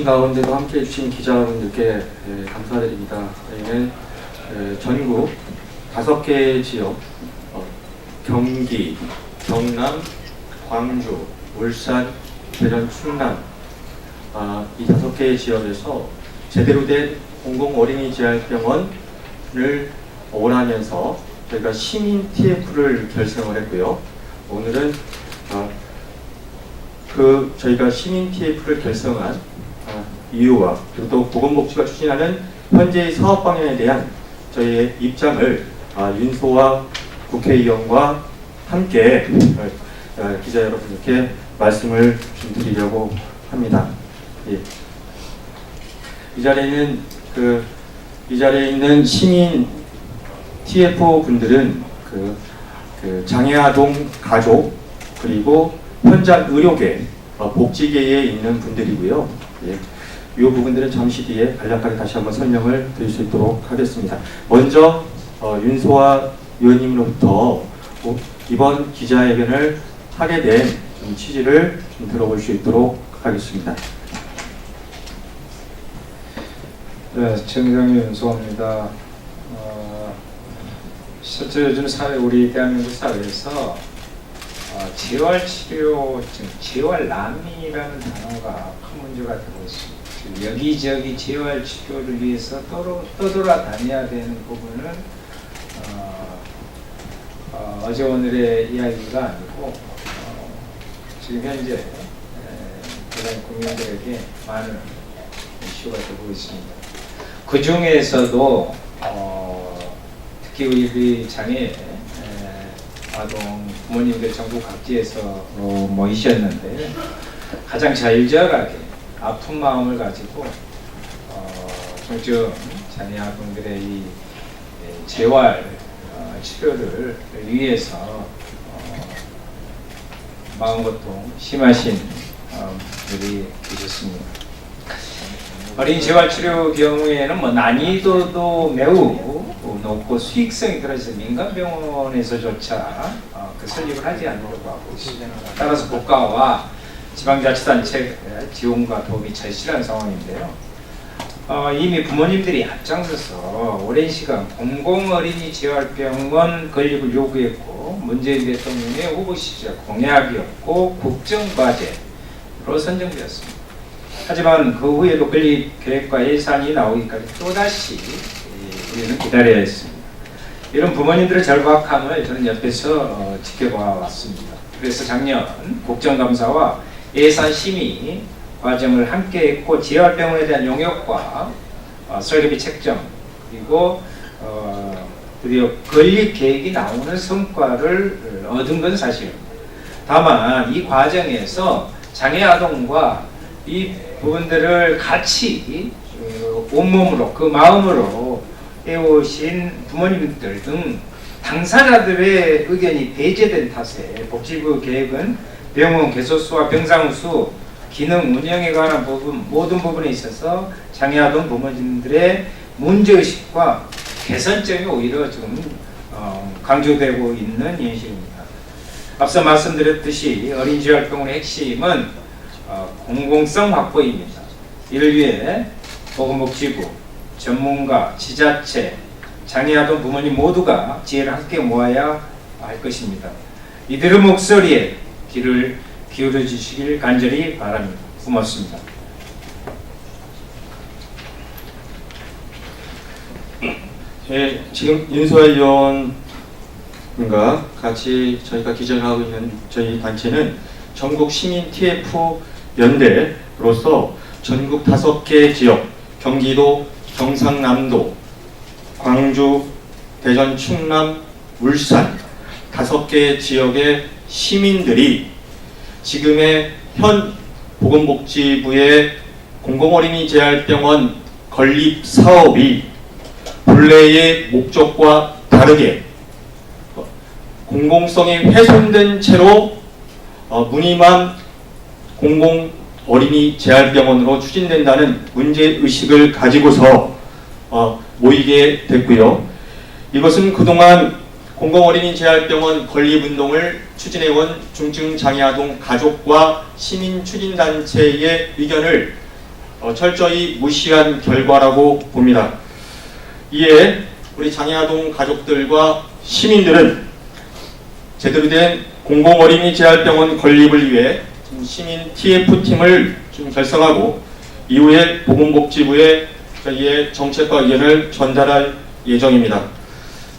바쁘신 가운데도 함께해 주신 기자분들께 감사드립니다. 저희는 전국 5개 지역, 경기, 경남, 광주, 울산, 대전, 충남 이 5개의 지역에서 제대로 된 공공어린이재활병원을 원하면서 저희가 시민 TF를 결성을 했고요. 오늘은 저희가 시민 TF를 결성한 이유와 그리고 또 보건복지가 추진하는 현재의 사업 방향에 대한 저희의 입장을 윤소아 국회의원과 함께 기자 여러분께 말씀을 좀 드리려고 합니다. 예. 이 자리에 있는 시민 TF 분들은 장애아동 가족 그리고 현장 의료계, 복지계에 있는 분들이고요. 예. 이 부분들은 잠시 뒤에 간략하게 다시 한번 설명을 드릴 수 있도록 하겠습니다. 먼저 윤소아 의원님으로부터 이번 기자회견을 하게 된 취지를 좀 들어볼 수 있도록 하겠습니다. 네, 정의당의 윤소아입니다. 실제 요즘 우리 대한민국 사회에서 재활치료증, 재활남이라는 단어가 큰 문제가 되고 있습니다. 여기저기 재활치료를 위해서 떠돌아다녀야 되는 부분은 어제 오늘의 이야기가 아니고 지금 현재 국민들에게 많은 이슈가 되고 있습니다. 그 중에서도 특히 우리 장애 아동 부모님들 전국 각지에서 모이셨는데 가장 절절하게 아픈 마음을 가지고 중증 장애 아동들의 이 재활 치료를 위해서 마음고통 심하신 분들이 계셨습니다. 어린 재활치료 경우에는 난이도도 매우 높고 수익성이 떨어져서 민간병원에서조차 그 설립을 하지 않으려고 하고 있습니다. 따라서 국가와 지방자치단체 지원과 도움이 절실한 상황인데요. 이미 부모님들이 앞장서서 오랜 시간 공공어린이재활병원 건립을 요구했고 문재인 대통령의 후보 시절 공약이었고 국정과제로 선정되었습니다. 하지만 그 후에도 건립 계획과 예산이 나오기까지 또다시 우리는 기다려야 했습니다. 이런 부모님들의 절박함을 저는 옆에서 지켜봐 왔습니다. 그래서 작년 국정감사와 예산 심의 과정을 함께 했고 재활병원에 대한 용역과 설계비 책정 그리고 드디어 건립 계획이 나오는 성과를 얻은 건 사실입니다. 다만 이 과정에서 장애 아동과 이 부분들을 같이 온몸으로 그 마음으로 해오신 부모님들 등 당사자들의 의견이 배제된 탓에 복지부 계획은 병원 개소수와 병상수, 기능 운영에 관한 모든 부분에 있어서 장애아동 부모님들의 문제의식과 개선점이 오히려 지금 강조되고 있는 현실입니다. 앞서 말씀드렸듯이 어린이재활병원의 핵심은 공공성 확보입니다. 이를 위해 보건복지부, 전문가, 지자체, 장애아동 부모님 모두가 지혜를 함께 모아야 할 것입니다. 이들의 목소리에 귀를 기울여 주시길 간절히 바랍니다. 고맙습니다. 지금 윤소아 의원과 같이 저희가 기자를 하고 있는 저희 단체는 전국 시민 TF 연대로서 전국 5개 지역, 경기도, 경상남도, 광주, 대전, 충남, 울산 5개 지역의 시민들이 지금의 현 보건복지부의 공공어린이재활병원 건립 사업이 본래의 목적과 다르게 공공성이 훼손된 채로 무늬만 공공어린이재활병원으로 추진된다는 문제의식을 가지고서 모이게 됐고요. 이것은 그동안 공공어린이재활병원 건립운동을 추진해온 중증장애아동 가족과 시민추진단체의 의견을 철저히 무시한 결과라고 봅니다. 이에 우리 장애아동 가족들과 시민들은 제대로 된 공공어린이재활병원 건립을 위해 시민 TF팀을 결성하고 이후에 보건복지부에 저희의 정책과 의견을 전달할 예정입니다.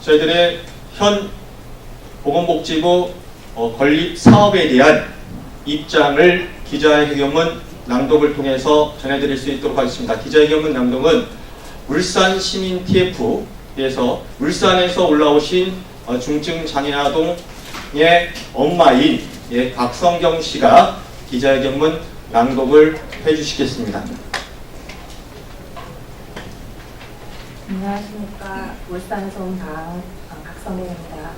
저희들의 현 보건복지부 건립 사업에 대한 입장을 기자회견문 낭독을 통해서 전해드릴 수 있도록 하겠습니다. 기자회견문 낭독은 울산 시민 TF에서 울산에서 올라오신 중증 장애아동의 엄마인 박성경 씨가 기자회견문 낭독을 해주시겠습니다. 안녕하십니까. 울산에서 온 박성경입니다.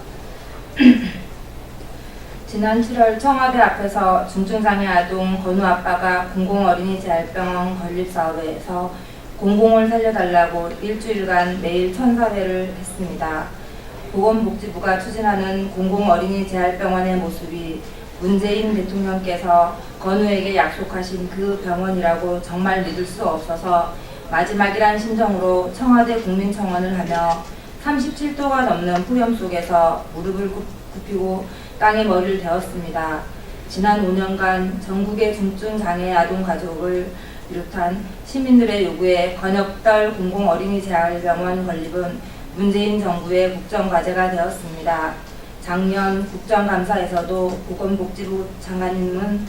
지난 7월 청와대 앞에서 중증장애 아동 건우 아빠가 공공어린이재활병원 건립사업에서 공공을 살려달라고 일주일간 매일 1,400회를 했습니다. 보건복지부가 추진하는 공공어린이재활병원의 모습이 문재인 대통령께서 건우에게 약속하신 그 병원이라고 정말 믿을 수 없어서 마지막이란 심정으로 청와대 국민청원을 하며 37도가 넘는 폭염 속에서 무릎을 굽히고 땅에 머리를 대었습니다. 지난 5년간 전국의 중증장애 아동 가족을 비롯한 시민들의 요구에 건역별 공공어린이재활병원 건립은 문재인 정부의 국정과제가 되었습니다. 작년 국정감사에서도 보건복지부 장관님은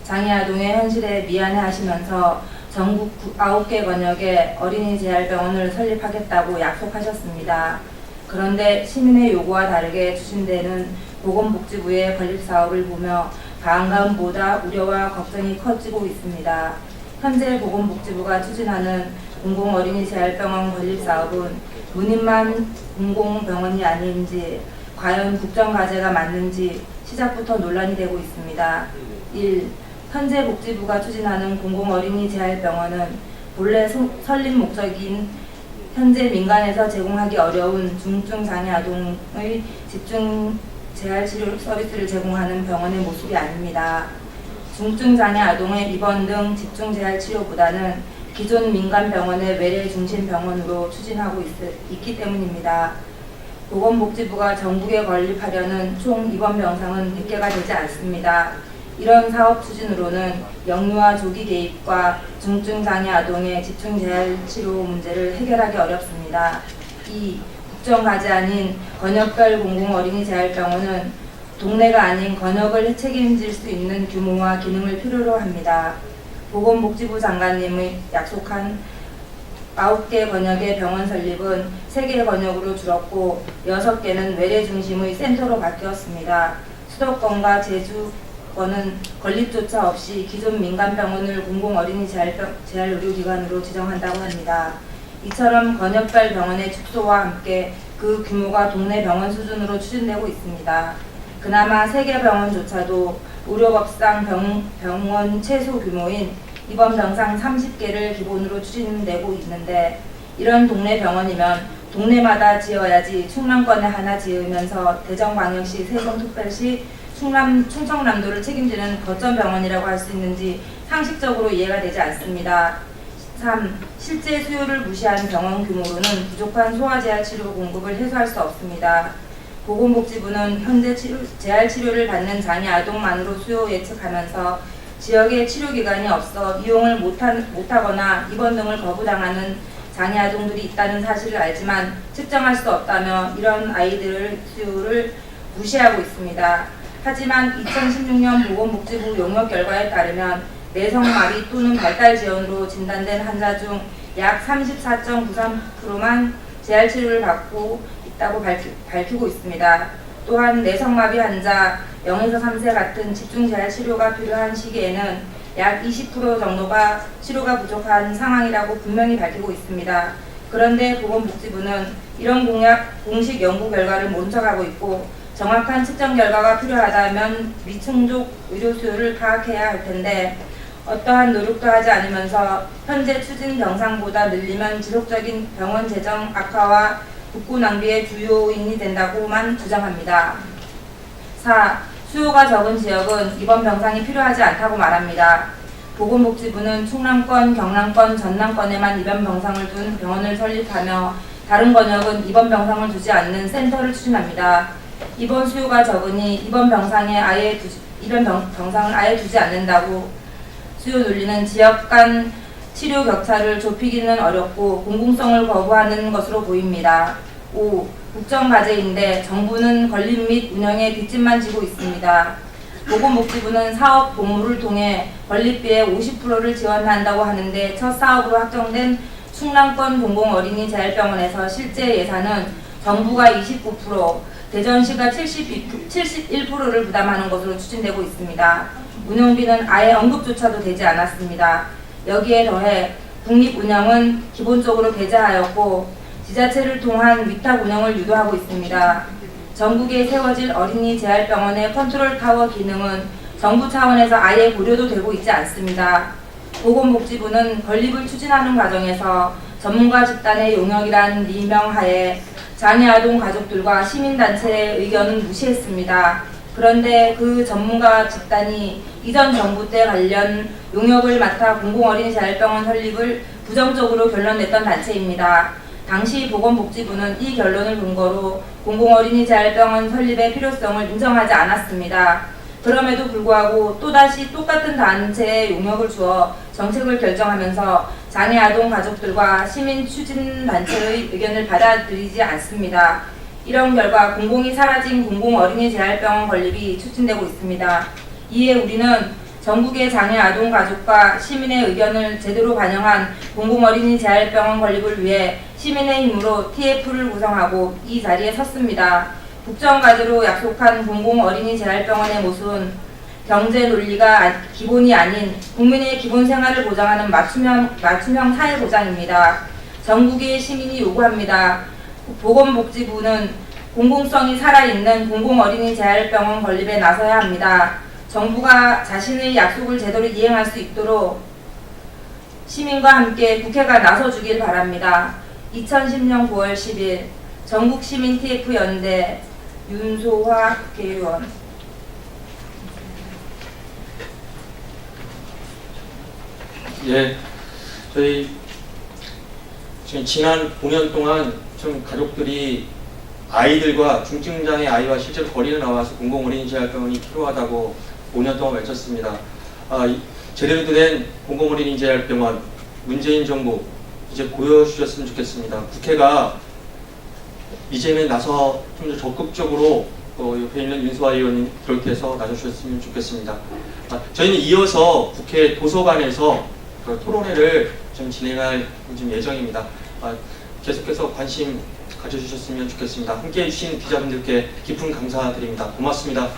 장애아동의 현실에 미안해하시면서 전국 9개 권역에 어린이재활병원을 설립하겠다고 약속하셨습니다. 그런데 시민의 요구와 다르게 추진되는 보건복지부의 건립사업을 보며 방금보다 우려와 걱정이 커지고 있습니다. 현재 보건복지부가 추진하는 공공어린이재활병원 건립사업은 문인만 공공병원이 아닌지 과연 국정과제가 맞는지 시작부터 논란이 되고 있습니다. 1. 현재 복지부가 추진하는 공공어린이재활병원은 본래 설립 목적인 현재 민간에서 제공하기 어려운 중증장애 아동의 집중재활치료 서비스를 제공하는 병원의 모습이 아닙니다. 중증장애 아동의 입원 등 집중재활치료보다는 기존 민간병원의 외래중심병원으로 추진하고 있기 때문입니다. 보건복지부가 전국에 건립하려는 총 입원 병상은 100개가 되지 않습니다. 이런 사업 추진으로는 영유아 조기 개입과 중증장애 아동의 집중재활치료 문제를 해결하기 어렵습니다. 2. 국정과제안인 건역별 공공어린이재활병원은 동네가 아닌 건역을 책임질 수 있는 규모와 기능을 필요로 합니다. 보건복지부 장관님의 약속한 9개 권역의 병원 설립은 3개 권역으로 줄었고 6개는 외래 중심의 센터로 바뀌었습니다. 수도권과 제주권은 건립조차 없이 기존 민간병원을 공공어린이재활의료기관으로 지정한다고 합니다. 이처럼 권역별 병원의 축소와 함께 그 규모가 동네 병원 수준으로 추진되고 있습니다. 그나마 3개 병원조차도 의료법상 병원 최소 규모인 입원 병상 30개를 기본으로 추진되고 있는데 이런 동네 병원이면 동네마다 지어야지 충남권에 하나 지으면서 대전광역시, 세종특별시, 충청남도를 책임지는 거점 병원이라고 할 수 있는지 상식적으로 이해가 되지 않습니다. 3. 실제 수요를 무시한 병원 규모로는 부족한 소아재활치료 공급을 해소할 수 없습니다. 보건복지부는 현재 재활치료를 받는 장애 아동만으로 수요 예측하면서 지역에 치료기관이 없어 이용을 못하거나 입원 등을 거부당하는 장애 아동들이 있다는 사실을 알지만 측정할 수 없다며 이런 아이들의 수요를 무시하고 있습니다. 하지만 2016년 보건복지부 용역 결과에 따르면 내성마비 또는 발달지연으로 진단된 환자 중 약 34.93%만 재활치료를 받고 있다고 밝히고 있습니다. 또한 내성마비 환자 0에서 3세 같은 집중재활치료가 필요한 시기에는 약 20% 정도가 치료가 부족한 상황이라고 분명히 밝히고 있습니다. 그런데 보건복지부는 이런 공식 연구 결과를 모른 척하고 있고 정확한 측정 결과가 필요하다면 미충족 의료 수요를 파악해야 할 텐데 어떠한 노력도 하지 않으면서 현재 추진 병상보다 늘리면 지속적인 병원 재정 악화와 국고 낭비의 주요인이 된다고만 주장합니다. 4. 수요가 적은 지역은 입원 병상이 필요하지 않다고 말합니다. 보건복지부는 충남권, 경남권, 전남권에만 입원 병상을 둔 병원을 설립하며 다른 권역은 입원 병상을 두지 않는 센터를 추진합니다. 입원 수요가 적으니 입원 병상을 아예 두지 않는다고 수요 논리는 지역 간 치료 격차를 좁히기는 어렵고 공공성을 거부하는 것으로 보입니다. 5. 국정과제인데 정부는 건립 및 운영에 뒷짐만 지고 있습니다. 보건복지부는 사업 공모를 통해 건립비의 50%를 지원한다고 하는데 첫 사업으로 확정된 충남권 공공어린이재활병원에서 실제 예산은 정부가 29%, 대전시가 71%를 부담하는 것으로 추진되고 있습니다. 운영비는 아예 언급조차도 되지 않았습니다. 여기에 더해 국립운영은 기본적으로 배제하였고 지자체를 통한 위탁 운영을 유도하고 있습니다. 전국에 세워질 어린이재활병원의 컨트롤타워 기능은 정부 차원에서 아예 고려도 되고 있지 않습니다. 보건복지부는 건립을 추진하는 과정에서 전문가 집단의 용역이란 미명하에 장애아동 가족들과 시민단체의 의견은 무시했습니다. 그런데 그 전문가 집단이 이전 정부 때 관련 용역을 맡아 공공어린이재활병원 설립을 부정적으로 결론냈던 단체입니다. 당시 보건복지부는 이 결론을 근거로 공공어린이재활병원 설립의 필요성을 인정하지 않았습니다. 그럼에도 불구하고 또다시 똑같은 단체에 용역을 주어 정책을 결정하면서 장애아동 가족들과 시민 추진단체의 의견을 받아들이지 않습니다. 이런 결과 공공이 사라진 공공어린이재활병원 건립이 추진되고 있습니다. 이에 우리는 전국의 장애아동 가족과 시민의 의견을 제대로 반영한 공공어린이재활병원 건립을 위해 시민의 힘으로 TF를 구성하고 이 자리에 섰습니다. 국정과제로 약속한 공공어린이재활병원의 모습은 경제 논리가 기본이 아닌 국민의 기본 생활을 보장하는 맞춤형 사회 보장입니다. 전국의 시민이 요구합니다. 보건복지부는 공공성이 살아있는 공공어린이재활병원 건립에 나서야 합니다. 정부가 자신의 약속을 제대로 이행할 수 있도록 시민과 함께 국회가 나서주길 바랍니다. 2010년 9월 10일 전국시민 TF연대 윤소화 국회의원. 예, 저희 지금 지난 5년 동안 좀 가족들이 아이들과 중증장애 아이와 실제로 거리를 나와서 공공어린이재활병원이 필요하다고 5년 동안 외쳤습니다. 제대로 된 공공어린이재활병원 문재인 정부 이제 보여주셨으면 좋겠습니다. 국회가 이제는 나서 좀 더 적극적으로 옆에 있는 윤소아 의원님 비롯해서 나서주셨으면 좋겠습니다. 저희는 이어서 국회 도서관에서 토론회를 좀 진행할 예정입니다. 계속해서 관심 가져주셨으면 좋겠습니다. 함께해 주신 기자분들께 깊은 감사드립니다. 고맙습니다.